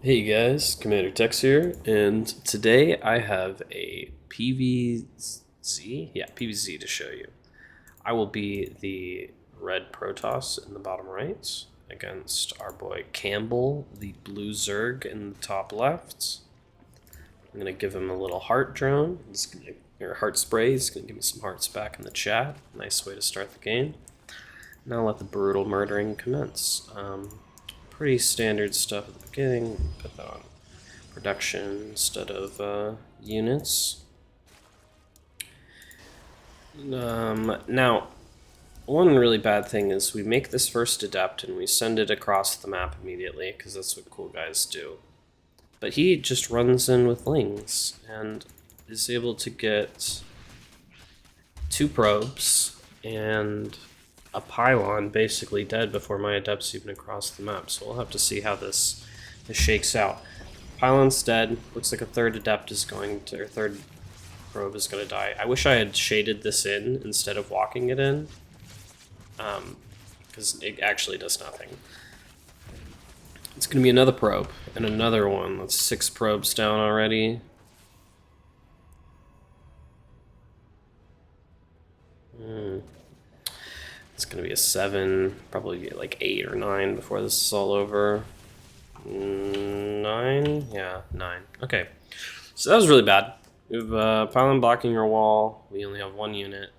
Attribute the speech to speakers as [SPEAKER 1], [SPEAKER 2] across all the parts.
[SPEAKER 1] Hey guys, Commander Tex here, and today I have a PVZ to show you. I will be the red Protoss in the bottom right against our boy Campbell, the blue Zerg in the top left. I'm gonna give him a little heart drone, or heart spray. He's gonna give me some hearts back in the chat. Nice way to start the game. Now let the brutal murdering commence. Pretty standard stuff at the beginning. Put that on production instead of units. Now, one really bad thing is we make this first adept and we send it across the map immediately because that's what cool guys do. But he just runs in with lings and is able to get 2 probes and a pylon basically dead before my adept's even across the map. So we'll have to see how this shakes out. Pylon's dead. Looks like a third adept is going to, or third probe is going to die. I wish I had shaded this in instead of walking it in, because it actually does nothing. It's going to be another probe and another one. That's 6 probes down already. It's going to be a 7, probably like 8 or 9 before this is all over. 9? Yeah, 9. Okay. So that was really bad. We have pylon blocking our wall. We only have 1 unit.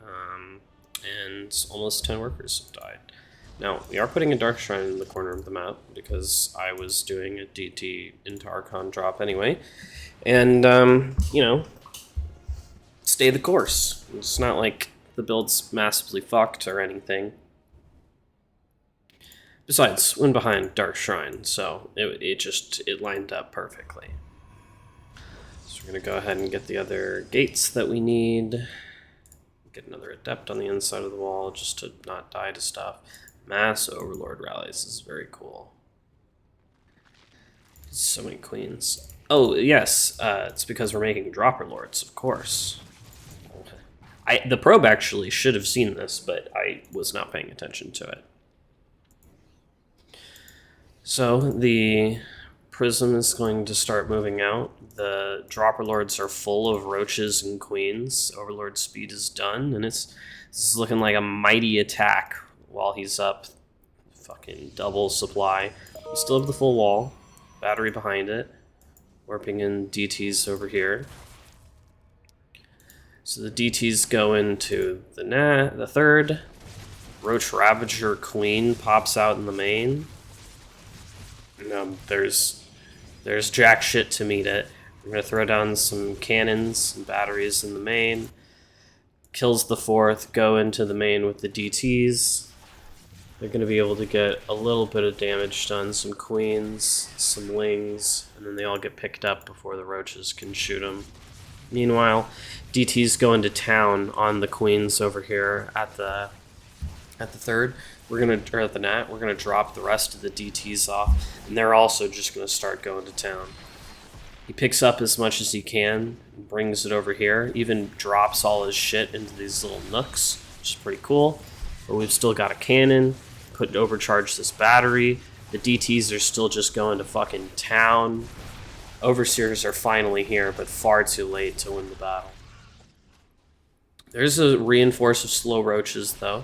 [SPEAKER 1] And almost 10 workers have died. Now, we are putting a Dark Shrine in the corner of the map because I was doing a DT into Archon drop anyway. And, you know, stay the course. It's not like the build's massively fucked or anything. Besides, went behind Dark Shrine, so it lined up perfectly. So we're gonna go ahead and get the other gates that we need. Get another adept on the inside of the wall just to not die to stuff. Mass Overlord rallies is very cool. So many queens. Oh yes, it's because we're making dropper lords, of course. The probe actually should have seen this, but I was not paying attention to it. So the prism is going to start moving out. The dropper lords are full of roaches and queens. Overlord speed is done, and this is looking like a mighty attack while he's up. Fucking double supply. We still have the full wall. Battery behind it. Warping in DTs over here. So the DTs go into the third. Roach Ravager Queen pops out in the main. There's jack shit to meet it. We're gonna throw down some cannons and batteries in the main. Kills the fourth, go into the main with the DTs. They're gonna be able to get a little bit of damage done, some queens, some lings, and then they all get picked up before the roaches can shoot them. Meanwhile, DTs go into town on the queens over here at the third. We're gonna drop the rest of the DTs off, and they're also just gonna start going to town. He picks up as much as he can, brings it over here, even drops all his shit into these little nooks, which is pretty cool. But we've still got a cannon, overcharge this battery. The DTs are still just going to fucking town. Overseers are finally here, but far too late to win the battle. There's a reinforce of slow roaches, though,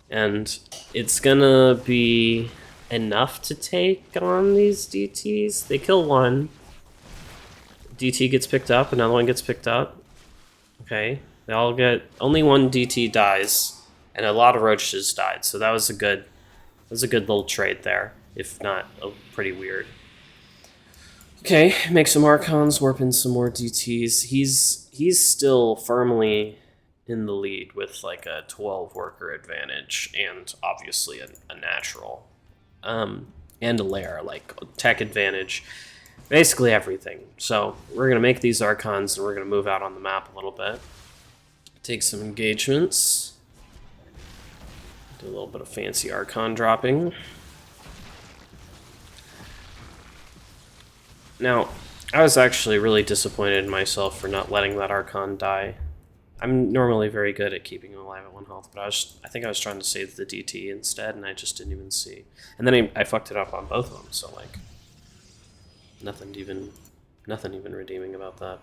[SPEAKER 1] and it's gonna be enough to take on these DTs. They kill one. DT gets picked up, another one gets picked up. Okay, they all get... Only one DT dies, and a lot of roaches died, so that was a good little trade there, if not pretty weird. Okay, make some Archons, warp in some more DTs. He's still firmly in the lead with like a 12 worker advantage and obviously a natural. And a lair, like tech advantage. Basically everything. So we're going to make these Archons and we're going to move out on the map a little bit. Take some engagements. Do a little bit of fancy Archon dropping. Now, I was actually really disappointed in myself for not letting that Archon die. I'm normally very good at keeping him alive at 1 health, but I think I was trying to save the DT instead, and I just didn't even see. And then I fucked it up on both of them, so like... Nothing even redeeming about that.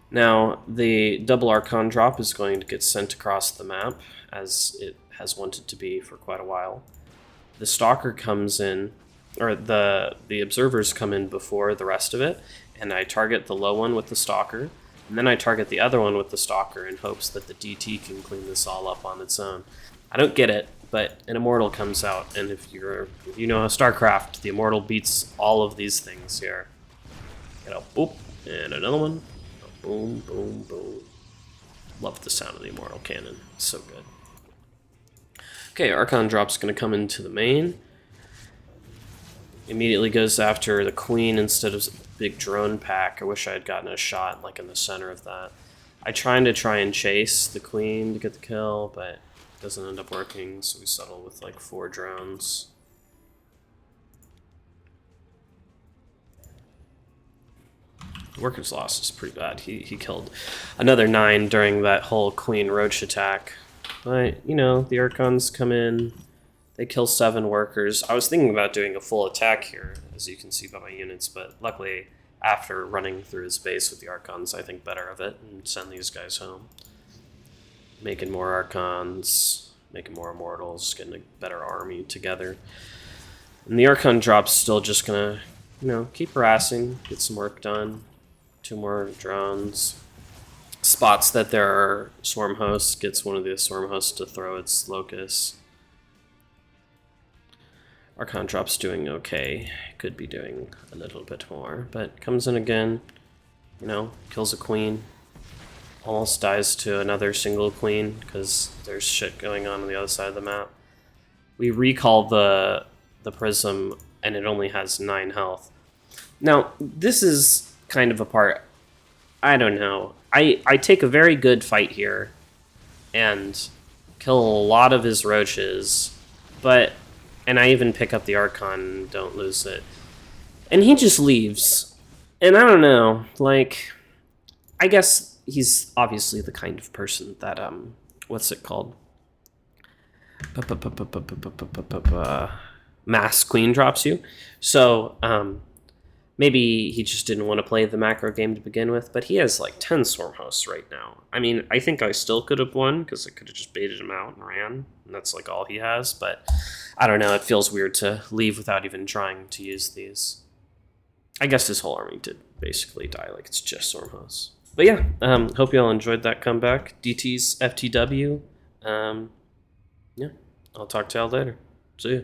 [SPEAKER 1] Now, the double Archon drop is going to get sent across the map, as it has wanted to be for quite a while. The Stalker comes in, or the Observers come in before the rest of it, and I target the low one with the Stalker, and then I target the other one with the Stalker in hopes that the DT can clean this all up on its own. I don't get it, but an Immortal comes out, and if you know how StarCraft, the Immortal beats all of these things here. You know, boop, and another one. Boom, boom, boom. Love the sound of the Immortal Cannon. It's so good. Okay, Archon drop's going to come into the main. Immediately goes after the Queen instead of a big drone pack. I wish I had gotten a shot like in the center of that. I try and chase the Queen to get the kill, but it doesn't end up working, so we settle with like 4 drones. Worker's loss is pretty bad. He killed another 9 during that whole Queen Roach attack. But, you know, the Archons come in, they kill 7 workers. I was thinking about doing a full attack here, as you can see by my units, but luckily, after running through his base with the Archons, I think better of it and send these guys home. Making more Archons, making more Immortals, getting a better army together. And the Archon drop's still just gonna, you know, keep harassing, get some work done. 2 more drones. Spots that there are swarm hosts, gets one of the swarm hosts to throw its locust. Archon drop's doing okay. Could be doing a little bit more, but comes in again, you know, kills a queen. Almost dies to another single queen because there's shit going on the other side of the map. We recall the prism and it only has 9 health. Now, this is kind of a part, I don't know. I take a very good fight here and kill a lot of his roaches, and I even pick up the Archon, don't lose it. And he just leaves. And I don't know, like, I guess he's obviously the kind of person that, what's it called? Mass Queen drops you. So, maybe he just didn't want to play the macro game to begin with, but he has like 10 swarm hosts right now. I mean, I think I still could have won because I could have just baited him out and ran, and that's like all he has, but I don't know, it feels weird to leave without even trying to use these. I guess his whole army did basically die, like it's just swarm hosts. But yeah, hope you all enjoyed that comeback. DT's FTW. Yeah, I'll talk to y'all later. See ya.